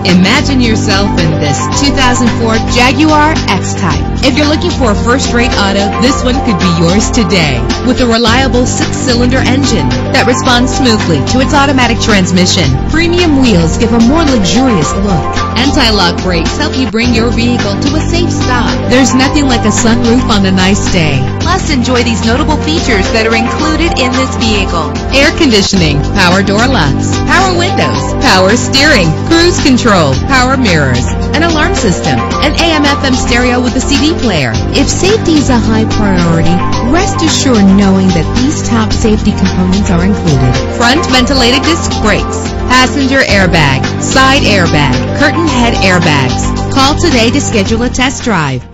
Imagine yourself in this 2004 Jaguar X-Type. If you're looking for a first-rate auto, this one could be yours today. With a reliable 6-cylinder engine that responds smoothly to its automatic transmission, premium wheels give a more luxurious look. Anti-lock brakes help you bring your vehicle to a safe stop. There's nothing like a sunroof on a nice day. Plus, enjoy these notable features that are included in this vehicle: air conditioning, power door locks, power windows, power steering, cruise control, power mirrors, an alarm system, an AM/FM stereo with a CD player. If safety is a high priority, rest assured knowing that these top safety components are included: front ventilated disc brakes, passenger airbag, side airbag, curtain head airbags. Call today to schedule a test drive.